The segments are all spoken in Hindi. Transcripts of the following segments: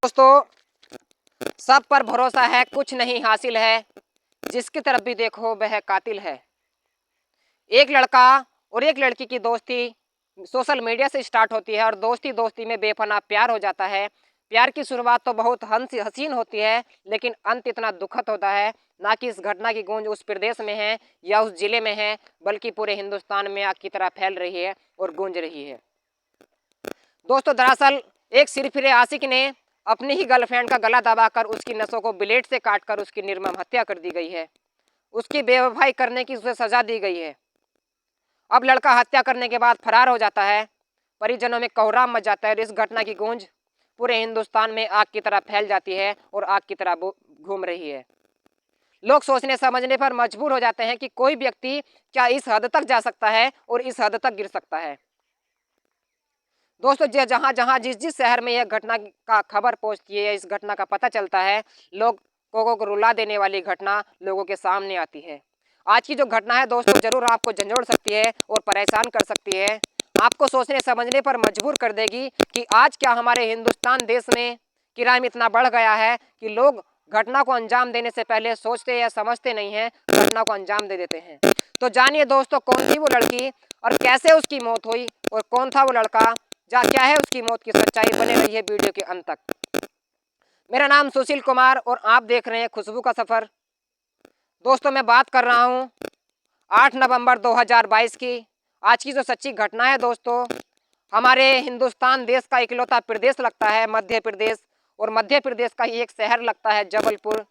दोस्तों, सब पर भरोसा है, कुछ नहीं हासिल है, जिसकी तरफ भी देखो वह कातिल है। एक लड़का और एक लड़की की दोस्ती सोशल मीडिया से स्टार्ट होती है और दोस्ती दोस्ती में बेपनाह प्यार हो जाता है। प्यार की शुरुआत तो बहुत हसीन होती है, लेकिन अंत इतना दुखद होता है। ना कि इस घटना की गूंज उस प्रदेश में है या उस जिले में है, बल्कि पूरे हिंदुस्तान में आग की तरह फैल रही है और गूंज रही है। दोस्तों, दरअसल एक सिरफिरे आशिक ने अपनी ही गर्लफ्रेंड का गला दबाकर उसकी नसों को ब्लेड से काटकर उसकी निर्मम हत्या कर दी गई है। उसकी बेवफाई करने की उसे सजा दी गई है। अब लड़का हत्या करने के बाद फरार हो जाता है। परिजनों में कोहराम मच जाता है और इस घटना की गूंज पूरे हिंदुस्तान में आग की तरह फैल जाती है और आग की तरह घूम रही है। लोग सोचने समझने पर मजबूर हो जाते हैं कि कोई व्यक्ति क्या इस हद तक जा सकता है और इस हद तक गिर सकता है। दोस्तों, जहां जहां जिस जिस शहर में यह घटना का खबर पहुंचती है, इस घटना का पता चलता है, लोगों को रुला देने वाली घटना लोगों के सामने आती है। आज की जो घटना है दोस्तों, जरूर आपको झंझोड़ सकती है और परेशान कर सकती है। आपको सोचने समझने पर मजबूर कर देगी कि आज क्या हमारे हिंदुस्तान देश में क्राइम इतना बढ़ गया है कि लोग घटना को अंजाम देने से पहले सोचते या समझते नहीं है, घटना को अंजाम दे देते हैं। तो जानिए दोस्तों, कौन थी वो लड़की और कैसे उसकी मौत हुई और कौन था वो लड़का, क्या है उसकी मौत की सच्चाई। बने रहिए वीडियो के अंत तक। मेरा नाम सुशील कुमार और आप देख रहे हैं खुशबू का सफर। दोस्तों, मैं बात कर रहा हूं 8 नवंबर 2022 की। आज की जो सच्ची घटना है दोस्तों, हमारे हिंदुस्तान देश का इकलौता प्रदेश लगता है मध्य प्रदेश, और मध्य प्रदेश का ही एक शहर लगता है जबलपुर।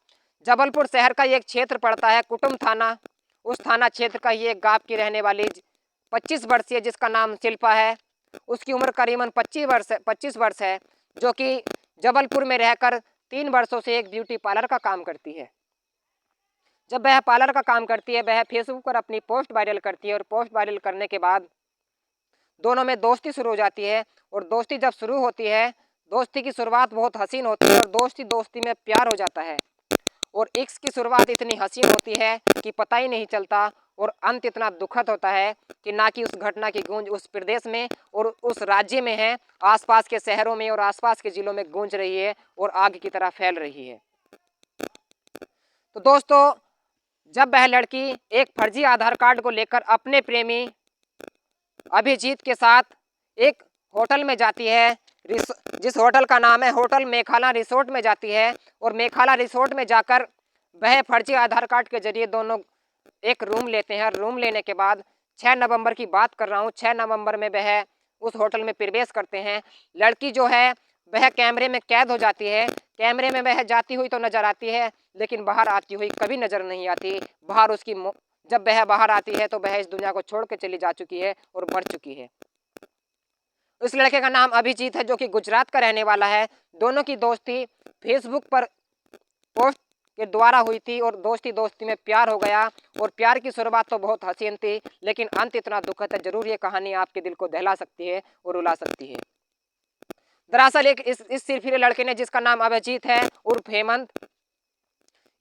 जबलपुर शहर का एक क्षेत्र पड़ता है कुटुंब थाना। उस थाना क्षेत्र का ही एक गांव की रहने वाली 25 वर्षीय, जिसका नाम शिल्पा है, उसकी उम्र करीबन 25 वर्ष है, जो कि जबलपुर में रहकर 3 वर्षों से एक ब्यूटी पार्लर का काम करती है। जब वह पार्लर का काम करती है, वह फेसबुक पर अपनी पोस्ट वायरल करती है और पोस्ट वायरल करने के बाद दोनों में दोस्ती शुरू हो जाती है। और दोस्ती जब शुरू होती है, दोस्ती की शुरुआत बहुत हसीन होती है और दोस्ती दोस्ती में प्यार हो जाता है। और इश्क की शुरुआत इतनी हसीन होती है कि पता ही नहीं चलता और अंत इतना दुखद होता है कि ना कि उस घटना की गूंज उस प्रदेश में और उस राज्य में है, आसपास के शहरों में और आसपास के जिलों में गूंज रही है और आग की तरह फैल रही है। तो दोस्तों, जब वह लड़की एक फर्जी आधार कार्ड को लेकर अपने प्रेमी अभिजीत के साथ एक होटल में जाती है, जिस होटल का नाम है होटल मेखाला रिसोर्ट में जाती है, और मेखाला रिसोर्ट में जाकर वह फर्जी आधार कार्ड के जरिए दोनों एक रूम लेते हैं। रूम लेने के बाद 6 नवंबर की बात कर रहा हूँ, 6 नवंबर में वह उस होटल में प्रवेश करते हैं। लड़की जो है वह कैमरे में कैद हो जाती है। कैमरे में वह जाती हुई तो नजर आती है, लेकिन बाहर आती हुई कभी नजर नहीं आती। बाहर उसकी जब वह बाहर आती है तो वह इस दुनिया को छोड़ के चली जा चुकी है और मर चुकी है। उस लड़के का नाम अभिजीत है, जो कि गुजरात का रहने वाला है। दोनों की दोस्ती फेसबुक पर पोस्ट के द्वारा हुई थी और दोस्ती दोस्ती में प्यार हो गया। और प्यार की शुरुआत तो बहुत हसीन थी, लेकिन अंत इतना दुखद है। जरूर ये कहानी आपके दिल को दहला सकती है और रुला सकती है। दरअसल इस सिरफिरे लड़के ने, जिसका नाम अभिजीत है उर्फ हेमंत,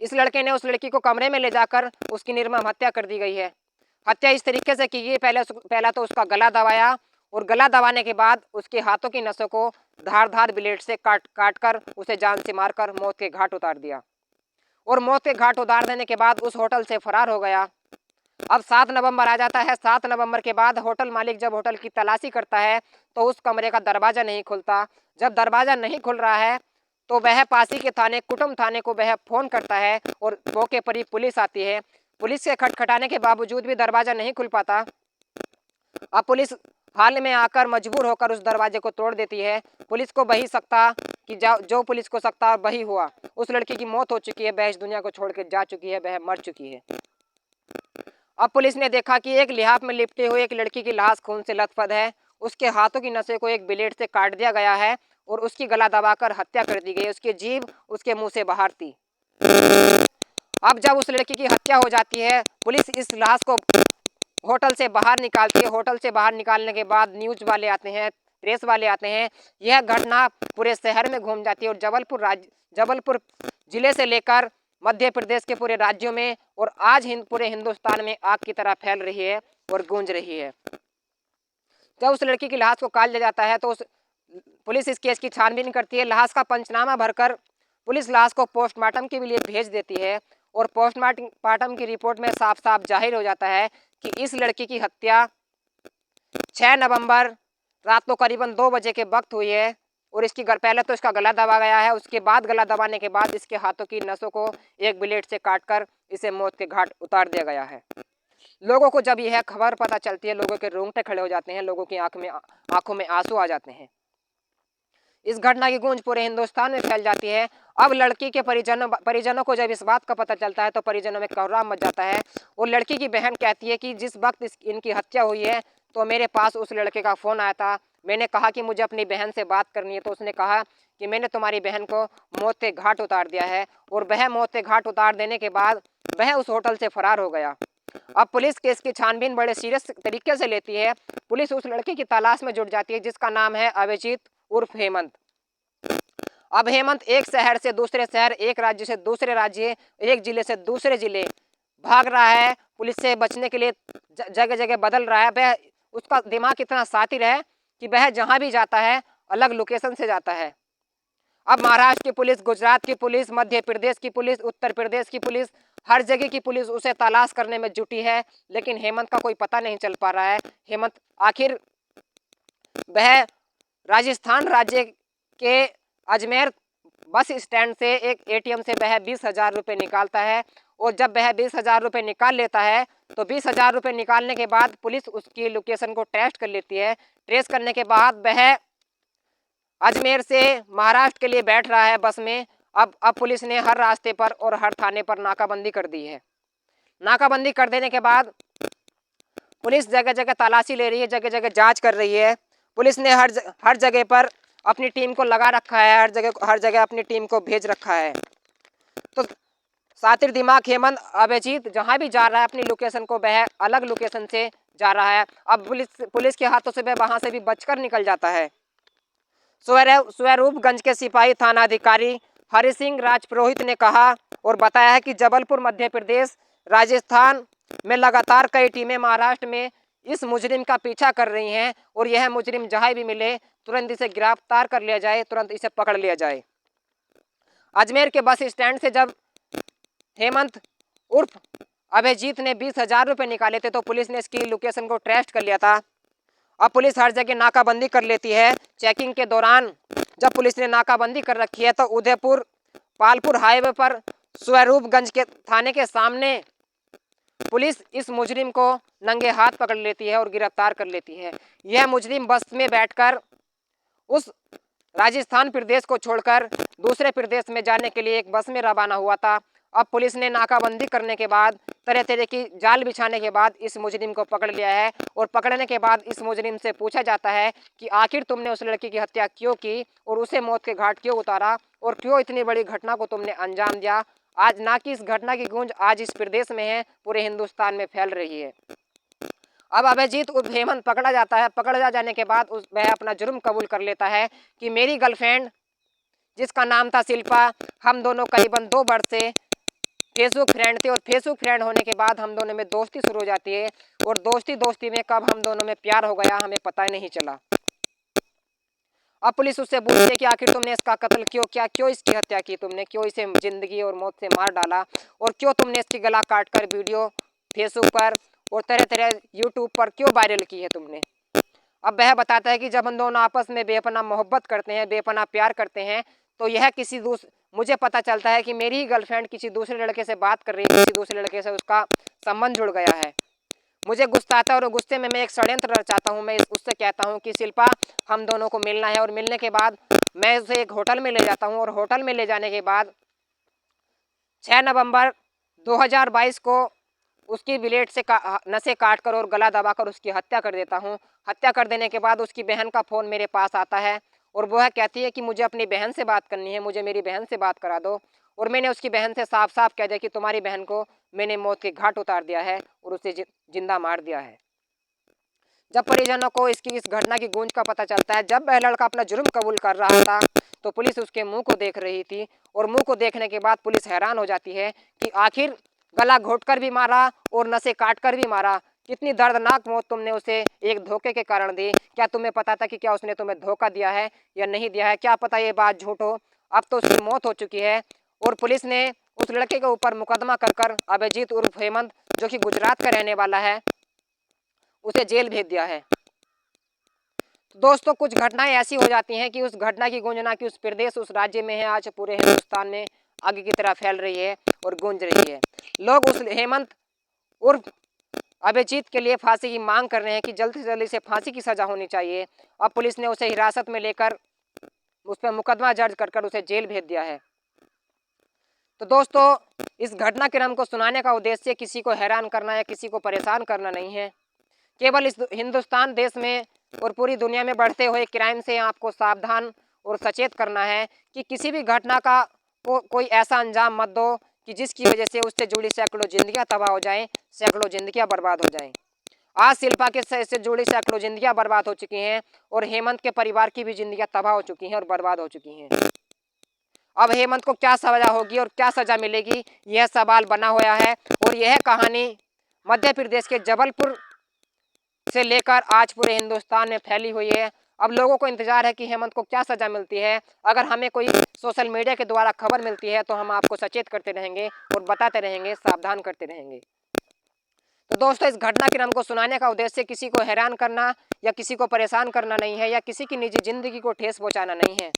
इस लड़के ने उस लड़की को कमरे में ले जाकर उसकी निर्मम हत्या कर दी गई है। हत्या इस तरीके से की गई, पहला तो उसका गला दबाया और गला दबाने के बाद उसके हाथों की नसों को धार ब्लेड से काट कर उसे जान से मारकर मौत के घाट उतार दिया। और मौत के घाट उतार देने के बाद उस होटल से फरार हो गया। अब 7 नवंबर आ जाता है। 7 नवंबर के बाद होटल मालिक जब होटल की तलाशी करता है तो उस कमरे का दरवाजा नहीं खुलता। जब दरवाजा नहीं खुल रहा है तो वह पासी के थाने कुटुंब थाने को वह फोन करता है और मौके पर ही पुलिस आती है। पुलिस के खटखटाने के बावजूद भी दरवाजा नहीं खुल पाता। अब पुलिस हाल में आकर मजबूर होकर उस दरवाजे को तोड़ देती है। पुलिस को वही सकता कि जो पुलिस को सकता वही हुआ। उस लड़की की मौत हो चुकी है, वह इस दुनिया को छोड़ के जा चुकी है, वह मर चुकी है। अब पुलिस ने देखा कि एक लिहाफ में लिपटे हुए एक लड़की की लाश खून से लथपथ है। उसके हाथों की नसें को एक ब्लेड से काट दिया गया है और उसकी गला दबाकर हत्या कर दी गई। उसकी जीभ उसके मुंह से बाहर थी। अब जब उस लड़की की हत्या हो जाती है, पुलिस इस लाश को होटल से बाहर निकालती है। होटल से बाहर निकालने के बाद न्यूज वाले आते हैं, प्रेस वाले आते हैं। यह घटना पूरे शहर में घूम जाती है और जबलपुर जिले से लेकर मध्य प्रदेश के पूरे राज्यों में और आज पूरे हिंदुस्तान में आग की तरह फैल रही है और गूंज रही है। जब उस लड़की की लाश को काट लिया जाता है तो उस पुलिस इस केस की छानबीन करती है। लाश का पंचनामा भरकर पुलिस लाश को पोस्टमार्टम के लिए भेज देती है और पोस्टमार्टम की रिपोर्ट में साफ साफ जाहिर हो जाता है कि इस लड़की की हत्या 6 नवंबर रात को करीबन 2 बजे के वक्त हुई है और इसकी पहले तो इसका गला दबा गया है, उसके बाद गला दबाने के बाद इसके हाथों की नसों को एक ब्लेड से काटकर इसे मौत के घाट उतार दिया गया है। लोगों को जब यह खबर पता चलती है, लोगों के रोंगटे खड़े हो जाते हैं, लोगों की आंखों में आंसू आ जाते हैं। इस घटना की गूंज पूरे हिंदुस्तान में फैल जाती है। अब लड़की के परिजनों को जब इस बात का पता चलता है तो परिजनों में कोहराम मच जाता है और लड़की की बहन कहती है कि जिस वक्त इनकी हत्या हुई है तो मेरे पास उस लड़के का फ़ोन आया था। मैंने कहा कि मुझे अपनी बहन से बात करनी है, तो उसने कहा कि मैंने तुम्हारी बहन को मौत के घाट उतार दिया है और वह मौत के घाट उतार देने के बाद वह उस होटल से फरार हो गया। अब पुलिस केस की छानबीन बड़े सीरियस तरीके से लेती है। पुलिस उस लड़के की तलाश में जुट जाती है जिसका नाम है अभिजीत उर्फ हेमंत। अब हेमंत एक शहर से दूसरे शहर, एक राज्य से दूसरे राज्य, एक जिले से दूसरे जिले भाग रहा है। पुलिस से बचने के लिए जगह जगह बदल रहा है। वह उसका दिमाग इतना शातिर है कि वह जहां भी जाता है अलग लोकेशन से जाता है। अब महाराष्ट्र की पुलिस, गुजरात की पुलिस, मध्य प्रदेश की पुलिस, उत्तर प्रदेश की पुलिस, हर जगह की पुलिस उसे तलाश करने में जुटी है, लेकिन हेमंत का कोई पता नहीं चल पा रहा है। हेमंत आखिर वह राजस्थान राज्य के अजमेर बस स्टैंड से एक एटीएम से वह 20,000 रुपये निकालता है और जब वह 20,000 रुपये निकाल लेता है तो 20,000 रुपये निकालने के बाद पुलिस उसकी लोकेशन को टेस्ट कर लेती है। ट्रेस करने के बाद वह अजमेर से महाराष्ट्र के लिए बैठ रहा है बस में। अब पुलिस ने हर रास्ते पर और हर थाने पर नाकाबंदी कर दी है। नाकाबंदी कर देने के बाद पुलिस जगह जगह तलाशी ले रही है, जगह जगह जांच कर रही है। पुलिस ने हर जगह पर अपनी टीम को लगा रखा है, हर जगह अपनी टीम को भेज रखा है। तो शातिर दिमाग हेमंत अभिजीत जहां भी जा रहा है अपनी लोकेशन को वह अलग लोकेशन से जा रहा है। अब पुलिस के हाथों से वह वहां से भी बचकर निकल जाता है। स्वरूपगंज के सिपाही थाना अधिकारी हरि सिंह राजपुरोहित ने कहा और बताया है कि जबलपुर, मध्य प्रदेश, राजस्थान में लगातार कई टीमें महाराष्ट्र में इस मुजरिम का पीछा कर रही हैं और यह मुजरिम जहां भी मिले तुरंत इसे गिरफ्तार कर लिया जाए, तुरंत इसे पकड़ लिया जाए। अजमेर के बस स्टैंड से जब हेमंत उर्फ अभिजीत ने 20,000 रुपये निकाले थे तो पुलिस ने इसकी लोकेशन को ट्रेस कर लिया था। अब पुलिस हर जगह नाकाबंदी कर लेती है। चेकिंग के दौरान जब पुलिस ने नाकाबंदी कर रखी है तो उदयपुर पालपुर हाईवे पर स्वरूपगंज के थाने के सामने पुलिस इस मुजरिम को नंगे हाथ पकड़ लेती है और गिरफ्तार कर लेती है। यह मुजरिम बस में बैठकर उस राजस्थान प्रदेश को छोड़कर दूसरे प्रदेश में जाने के लिए एक बस में रवाना हुआ था। अब पुलिस ने नाकाबंदी करने के बाद, तरह तरह की जाल बिछाने के बाद इस मुजरिम को पकड़ लिया है और पकड़ने के बाद इस मुजरिम से पूछा जाता है कि आखिर तुमने उस लड़की की हत्या क्यों की और उसे मौत के घाट क्यों उतारा और क्यों इतनी बड़ी घटना को तुमने अंजाम दिया। आज ना कि इस घटना की गूंज आज इस प्रदेश में है, पूरे हिंदुस्तान में फैल रही है। अब अभिजीत उर्फ हेमंत पकड़ा जाता है। पकड़ा जाने के बाद वह अपना जुर्म कबूल कर लेता है कि मेरी गर्लफ्रेंड जिसका नाम था शिल्पा, हम दोनों करीबन 2 वर्ष से फेसबुक फ्रेंड थे और फेसबुक फ्रेंड होने के बाद हम दोनों में दोस्ती शुरू हो जाती है और दोस्ती में कब हम दोनों में प्यार हो गया हमें पता ही नहीं चला। अब पुलिस उससे पूछती है कि आखिर तुमने इसका कत्ल क्यों किया, क्यों इसकी हत्या की तुमने, क्यों इसे जिंदगी और मौत से मार डाला और क्यों तुमने इसकी गला काट कर वीडियो फेसबुक पर और तरह तरह यूट्यूब पर क्यों वायरल की है तुमने। अब वह बताता है कि जब हम दोनों आपस में बेपनाह मोहब्बत करते हैं, बेपनाह प्यार करते हैं तो यह मुझे पता चलता है कि मेरी ही गर्लफ्रेंड किसी दूसरे लड़के से बात कर रही है, किसी दूसरे लड़के से उसका संबंध जुड़ गया है। मुझे गुस्सा आता है और गुस्से में मैं एक षड्यंत्र रचाता हूँ। मैं उससे कहता हूँ कि शिल्पा हम दोनों को मिलना है और मिलने के बाद मैं उसे एक होटल में ले जाता हूँ और होटल में ले जाने के बाद 6 नवंबर 2022 को उसकी ब्लेड से नसें काट कर और गला दबाकर उसकी हत्या कर देता हूँ। हत्या कर देने के बाद उसकी बहन का फ़ोन मेरे पास आता है और वह कहती है कि मुझे अपनी बहन से बात करनी है, मुझे मेरी बहन से बात करा दो। और मैंने उसकी बहन से साफ साफ कह दिया कि तुम्हारी बहन को मैंने मौत के घाट उतार दिया है और उसे जिंदा मार दिया है। जब परिजनों को इस घटना की गूंज का पता चलता है, जब वह लड़का अपना जुर्म कबूल कर रहा था तो पुलिस उसके मुंह को देख रही थी और मुंह को देखने के बाद पुलिस हैरान हो जाती है कि आखिर गला घोट कर भी मारा और नसें काट कर भी मारा, कितनी दर्दनाक मौत तुमने उसे एक धोखे के कारण दी। क्या तुम्हें पता था कि क्या उसने तुम्हें धोखा दिया है या नहीं दिया है? क्या पता ये बात झूठ हो। अब तो उसकी मौत हो चुकी है और पुलिस ने उस लड़के के ऊपर मुकदमा कर अभिजीत उर्फ हेमंत, जो कि गुजरात का रहने वाला है, उसे जेल भेज दिया है। तो दोस्तों, कुछ घटनाएं ऐसी हो जाती हैं कि उस घटना की गूंजना कि उस प्रदेश, उस राज्य में है, आज पूरे हिंदुस्तान में आगे की तरह फैल रही है और गूंज रही है। लोग उस हेमंत उर्फ अभिजीत के लिए फांसी की मांग कर रहे हैं कि जल्द से जल्द इसे फांसी की सजा होनी चाहिए। अब पुलिस ने उसे हिरासत में लेकर उस पर मुकदमा दर्ज कर उसे जेल भेज दिया है। तो दोस्तों, इस घटनाक्रम को सुनाने का उद्देश्य किसी को हैरान करना या किसी को परेशान करना नहीं है। केवल इस हिंदुस्तान देश में और पूरी दुनिया में बढ़ते हुए क्राइम से आपको सावधान और सचेत करना है कि किसी भी घटना का कोई ऐसा अंजाम मत दो कि जिसकी वजह से उससे जुड़ी सैकड़ों जिंदगियां तबाह हो जाएं, सैकड़ों जिंदगियां बर्बाद हो जाएं। आज शिल्पा के से जुड़ी सैकड़ों जिंदगियां बर्बाद हो चुकी हैं और हेमंत के परिवार की भी जिंदगियां तबाह हो चुकी हैं और बर्बाद हो चुकी हैं। अब हेमंत को क्या सजा होगी और क्या सजा मिलेगी, यह सवाल बना हुआ है। और यह कहानी मध्य प्रदेश के जबलपुर से लेकर आज पूरे हिंदुस्तान में फैली हुई है। अब लोगों को इंतजार है कि हेमंत को क्या सजा मिलती है। अगर हमें कोई सोशल मीडिया के द्वारा खबर मिलती है तो हम आपको सचेत करते रहेंगे और बताते रहेंगे, सावधान करते रहेंगे। तो दोस्तों, इस घटनाक्रम को सुनाने का उद्देश्य किसी को हैरान करना या किसी को परेशान करना नहीं है या किसी की निजी जिंदगी को ठेस पहुंचाना नहीं है।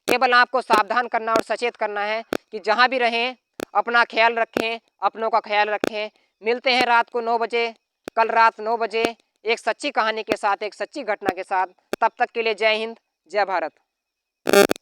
केवल आपको सावधान करना और सचेत करना है कि जहां भी रहें अपना ख्याल रखें, अपनों का ख्याल रखें। मिलते हैं रात को 9 बजे, कल रात 9 बजे एक सच्ची कहानी के साथ, एक सच्ची घटना के साथ। तब तक के लिए जय हिंद, जय भारत।